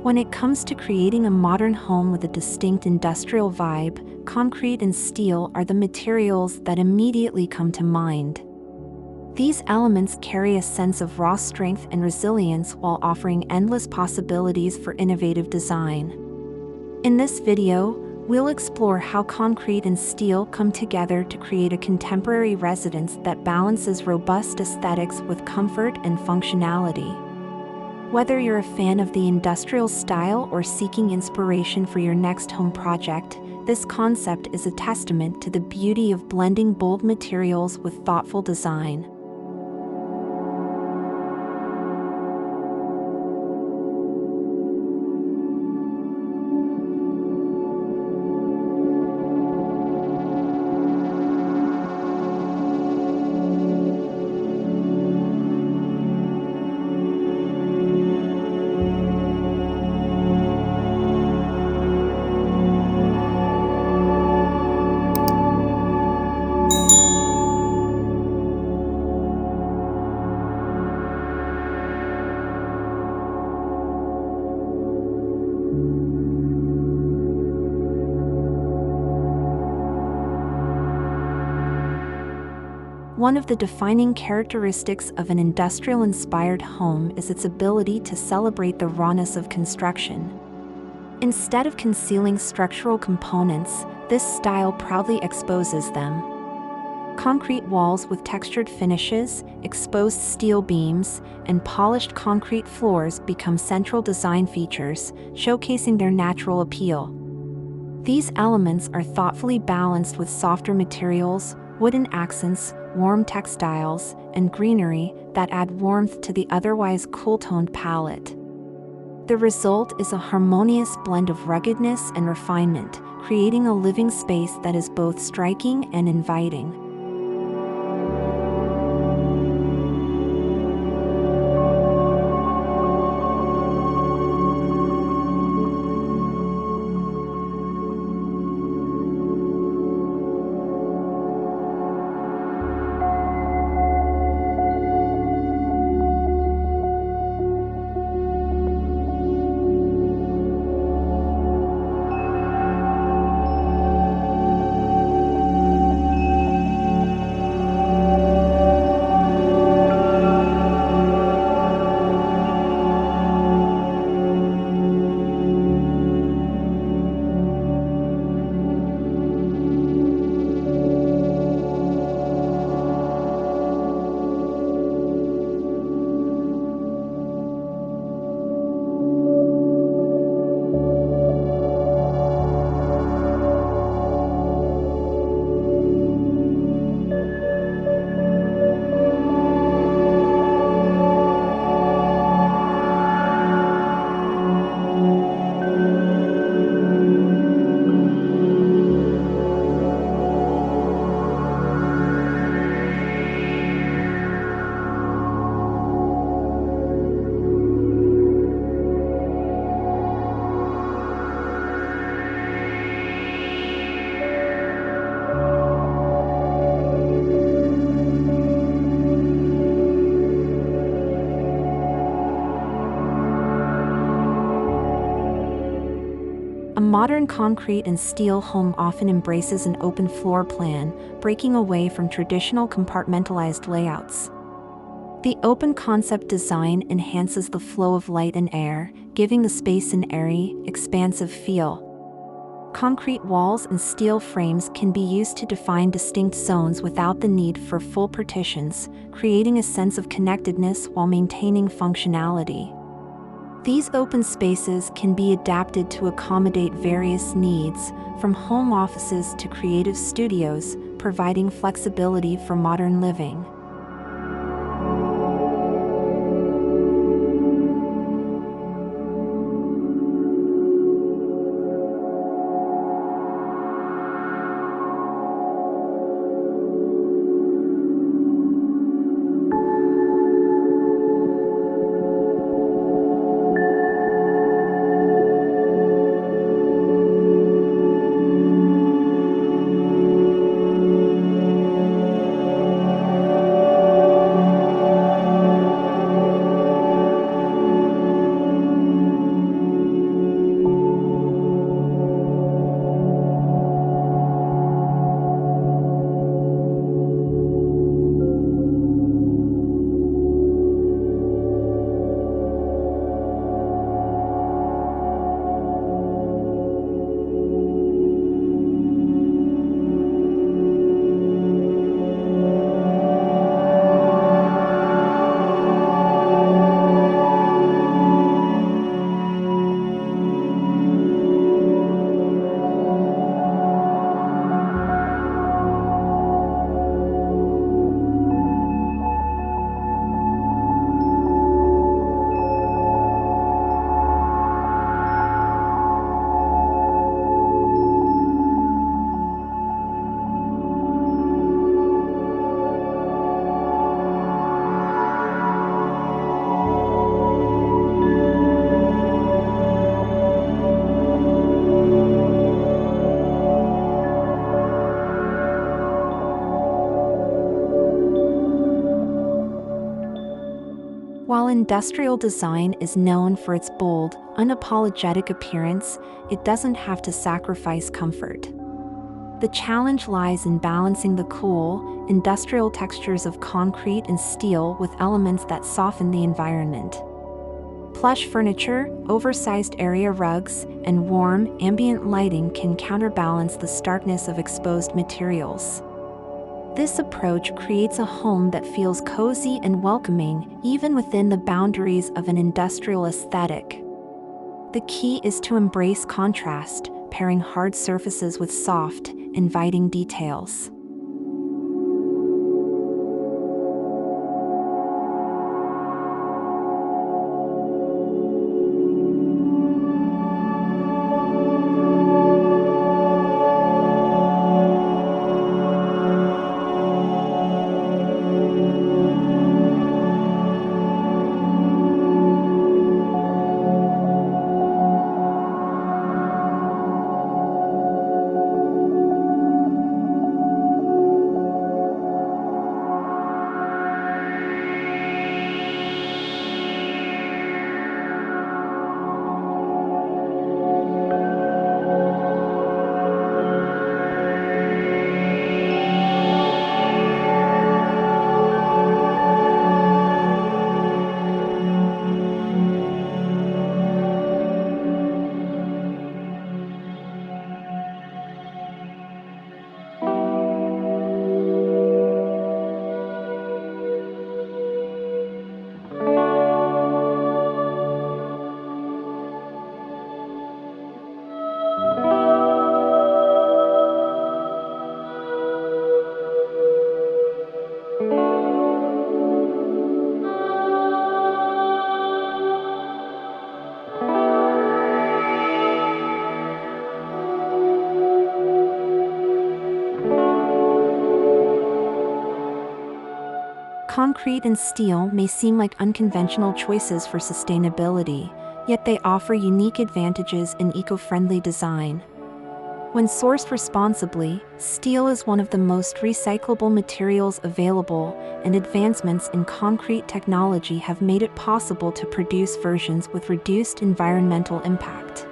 When it comes to creating a modern home with a distinct industrial vibe, concrete and steel are the materials that immediately come to mind. These elements carry a sense of raw strength and resilience while offering endless possibilities for innovative design. In this video, we'll explore how concrete and steel come together to create a contemporary residence that balances robust aesthetics with comfort and functionality. Whether you're a fan of the industrial style or seeking inspiration for your next home project, this concept is a testament to the beauty of blending bold materials with thoughtful design. One of the defining characteristics of an industrial-inspired home is its ability to celebrate the rawness of construction. Instead of concealing structural components, this style proudly exposes them. Concrete walls with textured finishes, exposed steel beams, and polished concrete floors become central design features, showcasing their natural appeal. These elements are thoughtfully balanced with softer materials, wooden accents, warm textiles, and greenery that add warmth to the otherwise cool-toned palette. The result is a harmonious blend of ruggedness and refinement, creating a living space that is both striking and inviting. A modern concrete and steel home often embraces an open floor plan, breaking away from traditional compartmentalized layouts. The open concept design enhances the flow of light and air, giving the space an airy, expansive feel. Concrete walls and steel frames can be used to define distinct zones without the need for full partitions, creating a sense of connectedness while maintaining functionality. These open spaces can be adapted to accommodate various needs, from home offices to creative studios, providing flexibility for modern living. industrial design is known for its bold, unapologetic appearance, it doesn't have to sacrifice comfort. The challenge lies in balancing the cool, industrial textures of concrete and steel with elements that soften the environment. Plush furniture, oversized area rugs, and warm, ambient lighting can counterbalance the starkness of exposed materials. This approach creates a home that feels cozy and welcoming, even within the boundaries of an industrial aesthetic. The key is to embrace contrast, pairing hard surfaces with soft, inviting details. Concrete and steel may seem like unconventional choices for sustainability, yet they offer unique advantages in eco-friendly design. When sourced responsibly, steel is one of the most recyclable materials available, and advancements in concrete technology have made it possible to produce versions with reduced environmental impact.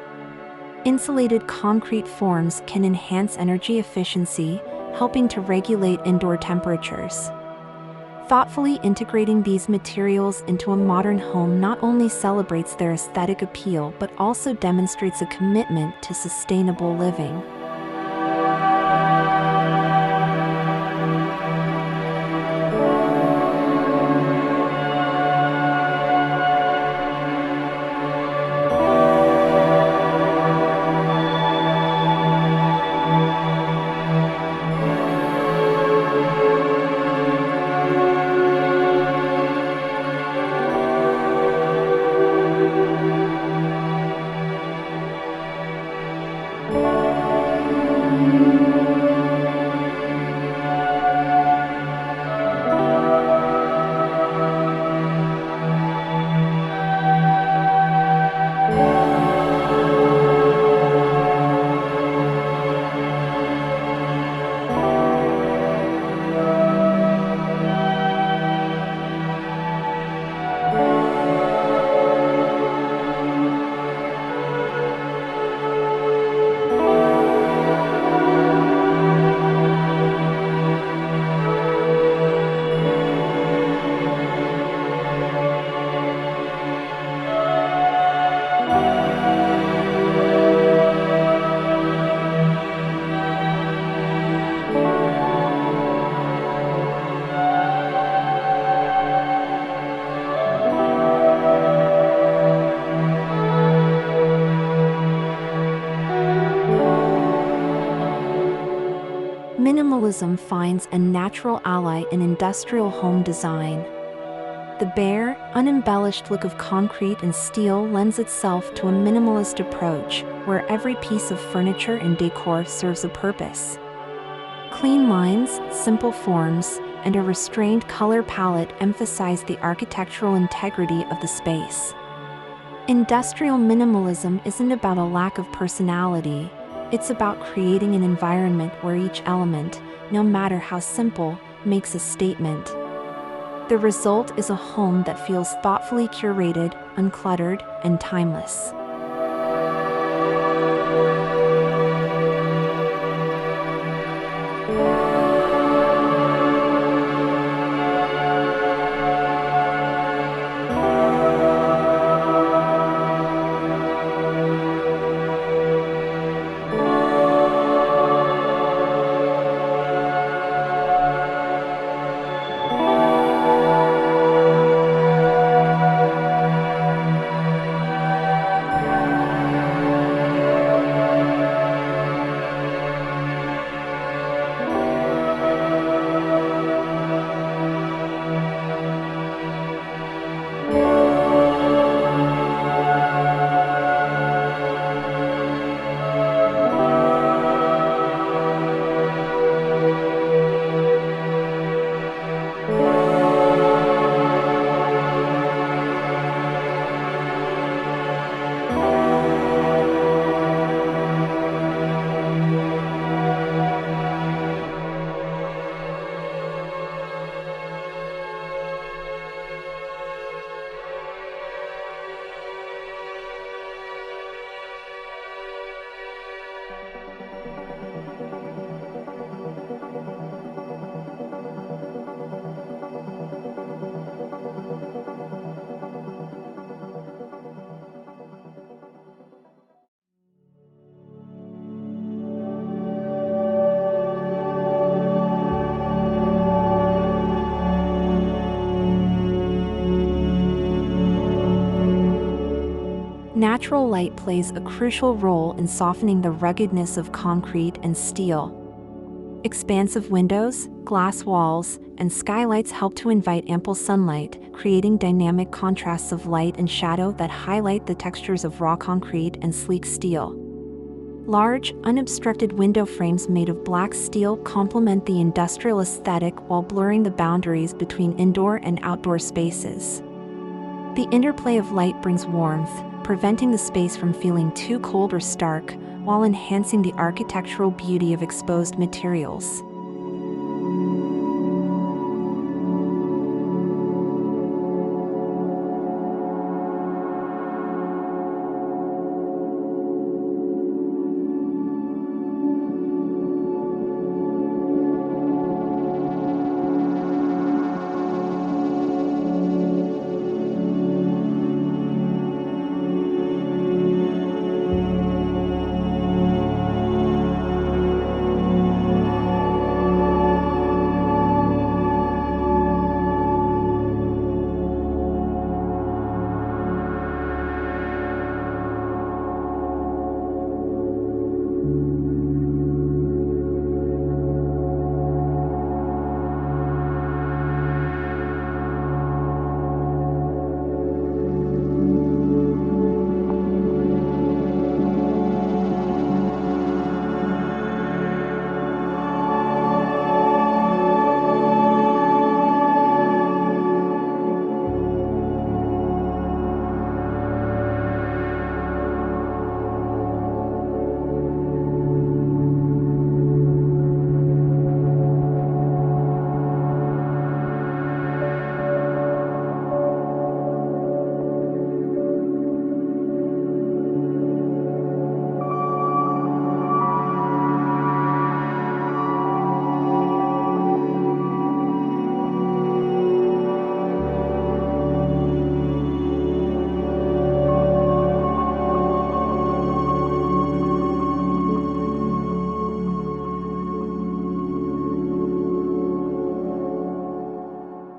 Insulated concrete forms can enhance energy efficiency, helping to regulate indoor temperatures. Thoughtfully integrating these materials into a modern home not only celebrates their aesthetic appeal but also demonstrates a commitment to sustainable living. Minimalism finds a natural ally in industrial home design. The bare, unembellished look of concrete and steel lends itself to a minimalist approach, where every piece of furniture and decor serves a purpose. Clean lines, simple forms, and a restrained color palette emphasize the architectural integrity of the space. Industrial minimalism isn't about a lack of personality. It's about creating an environment where each element, no matter how simple, makes a statement. The result is a home that feels thoughtfully curated, uncluttered, and timeless. Natural light plays a crucial role in softening the ruggedness of concrete and steel. Expansive windows, glass walls, and skylights help to invite ample sunlight, creating dynamic contrasts of light and shadow that highlight the textures of raw concrete and sleek steel. Large, unobstructed window frames made of black steel complement the industrial aesthetic while blurring the boundaries between indoor and outdoor spaces. The interplay of light brings warmth, preventing the space from feeling too cold or stark, while enhancing the architectural beauty of exposed materials.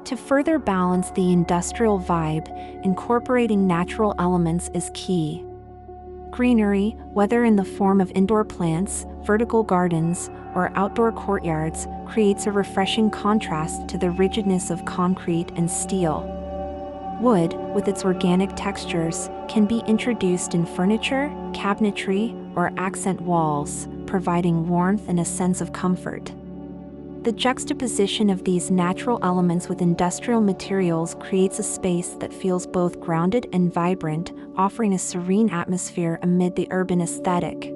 To further balance the industrial vibe, incorporating natural elements is key. Greenery, whether in the form of indoor plants, vertical gardens, or outdoor courtyards, creates a refreshing contrast to the rigidness of concrete and steel. Wood, with its organic textures, can be introduced in furniture, cabinetry, or accent walls, providing warmth and a sense of comfort. The juxtaposition of these natural elements with industrial materials creates a space that feels both grounded and vibrant, offering a serene atmosphere amid the urban aesthetic.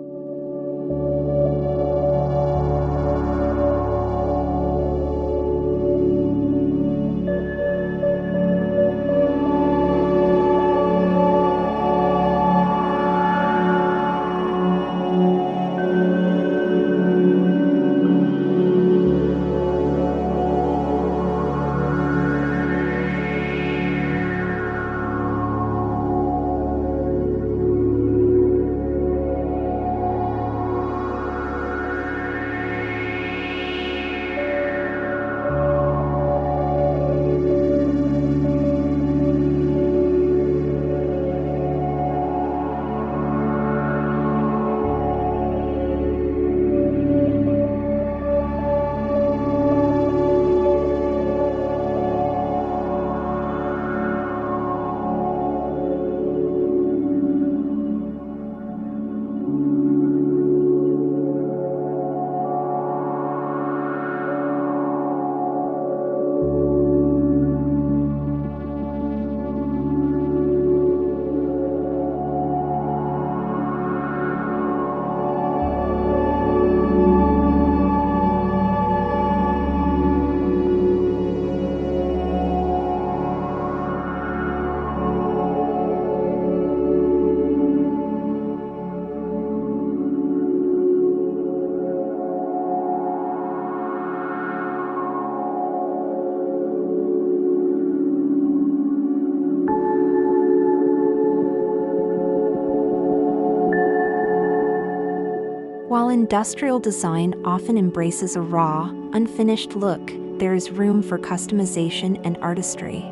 While industrial design often embraces a raw, unfinished look, there is room for customization and artistry.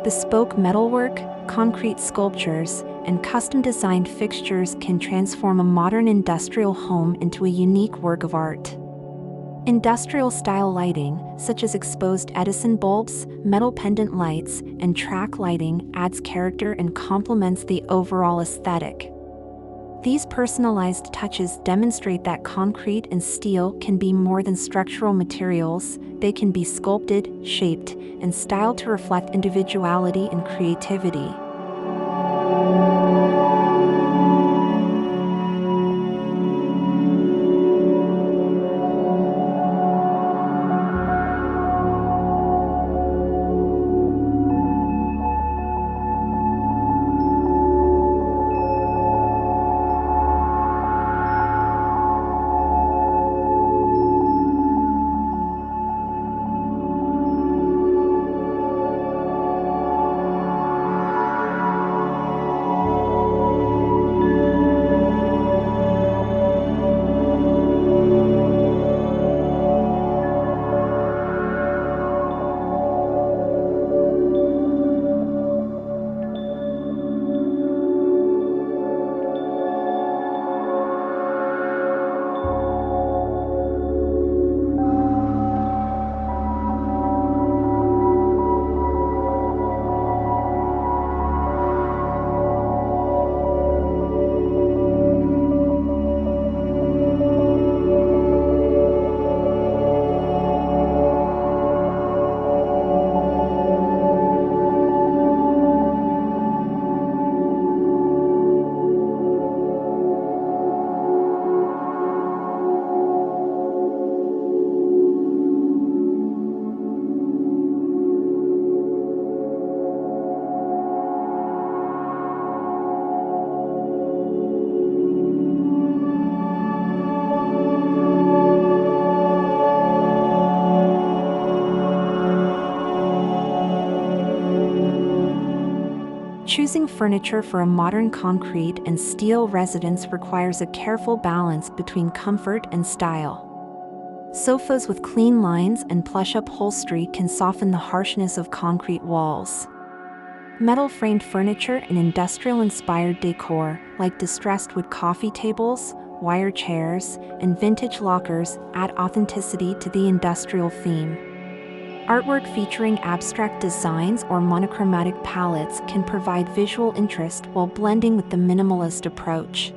Bespoke metalwork, concrete sculptures, and custom-designed fixtures can transform a modern industrial home into a unique work of art. Industrial-style lighting, such as exposed Edison bulbs, metal pendant lights, and track lighting, adds character and complements the overall aesthetic. These personalized touches demonstrate that concrete and steel can be more than structural materials. They can be sculpted, shaped, and styled to reflect individuality and creativity. Choosing furniture for a modern concrete and steel residence requires a careful balance between comfort and style. Sofas with clean lines and plush upholstery can soften the harshness of concrete walls. Metal-framed furniture and industrial-inspired decor, like distressed wood coffee tables, wire chairs, and vintage lockers, add authenticity to the industrial theme. Artwork featuring abstract designs or monochromatic palettes can provide visual interest while blending with the minimalist approach.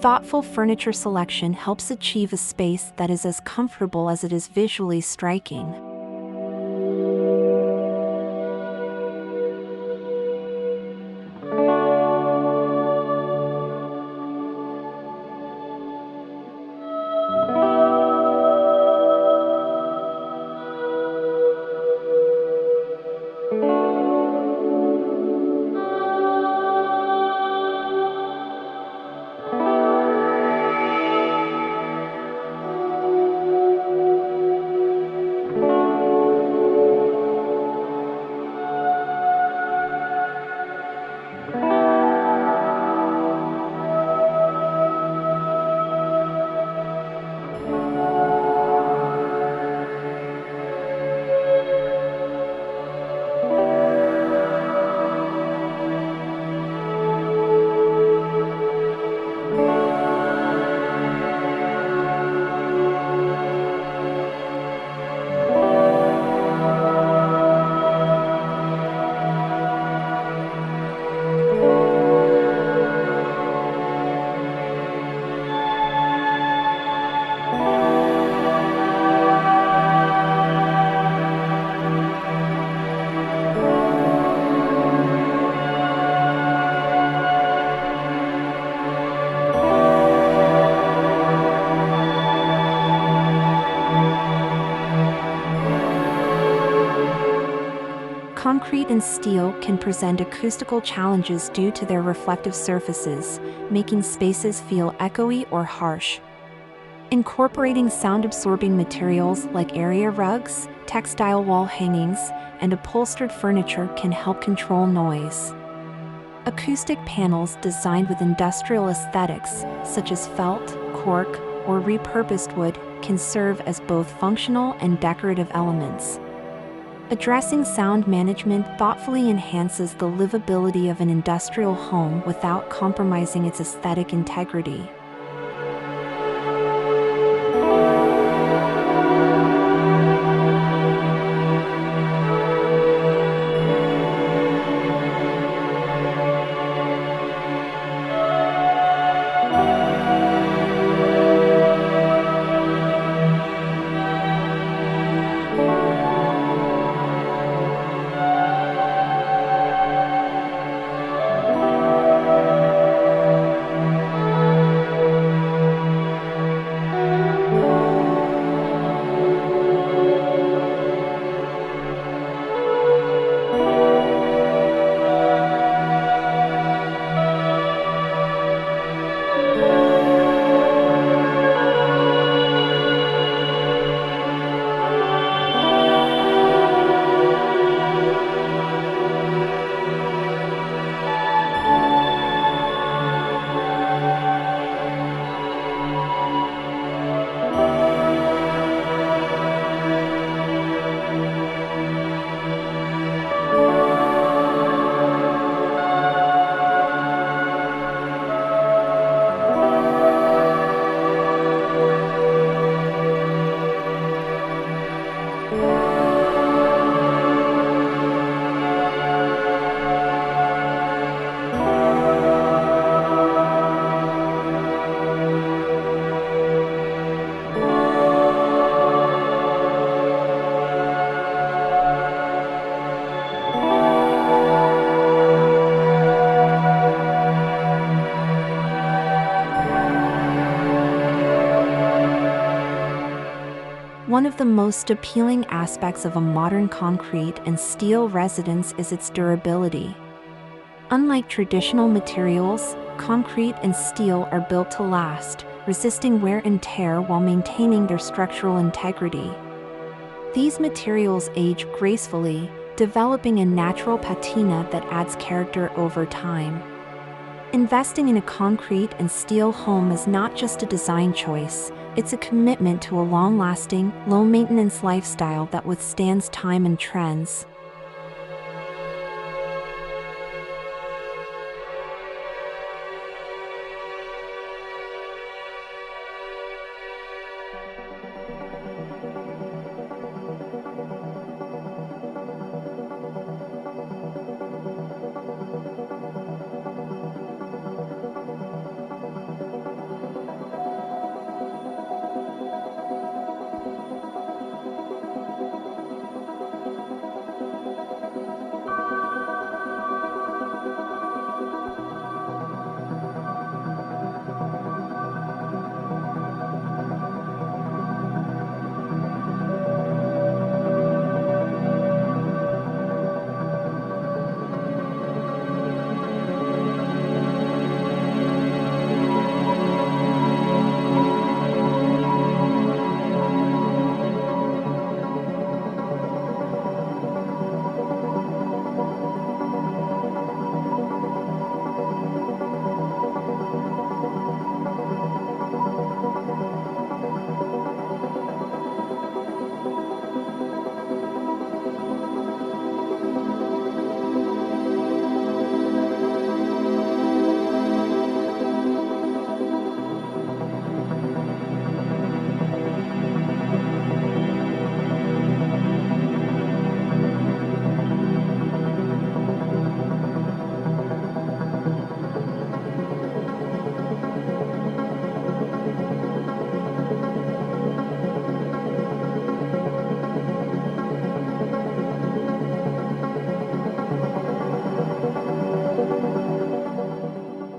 Thoughtful furniture selection helps achieve a space that is as comfortable as it is visually striking. Concrete and steel can present acoustical challenges due to their reflective surfaces, making spaces feel echoey or harsh. Incorporating sound-absorbing materials like area rugs, textile wall hangings, and upholstered furniture can help control noise. Acoustic panels designed with industrial aesthetics, such as felt, cork, or repurposed wood, can serve as both functional and decorative elements. Addressing sound management thoughtfully enhances the livability of an industrial home without compromising its aesthetic integrity. One of the most appealing aspects of a modern concrete and steel residence is its durability. Unlike traditional materials, concrete and steel are built to last, resisting wear and tear while maintaining their structural integrity. These materials age gracefully, developing a natural patina that adds character over time. Investing in a concrete and steel home is not just a design choice, it's a commitment to a long-lasting, low-maintenance lifestyle that withstands time and trends.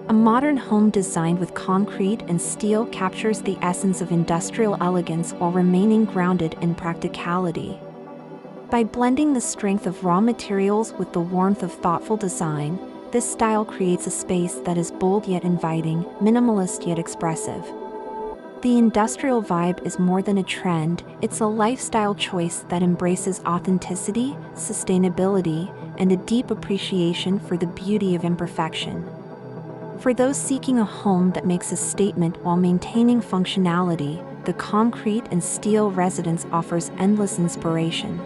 A modern home designed with concrete and steel captures the essence of industrial elegance while remaining grounded in practicality. By blending the strength of raw materials with the warmth of thoughtful design, this style creates a space that is bold yet inviting, minimalist yet expressive. The industrial vibe is more than a trend, it's a lifestyle choice that embraces authenticity, sustainability, and a deep appreciation for the beauty of imperfection. For those seeking a home that makes a statement while maintaining functionality, the concrete and steel residence offers endless inspiration.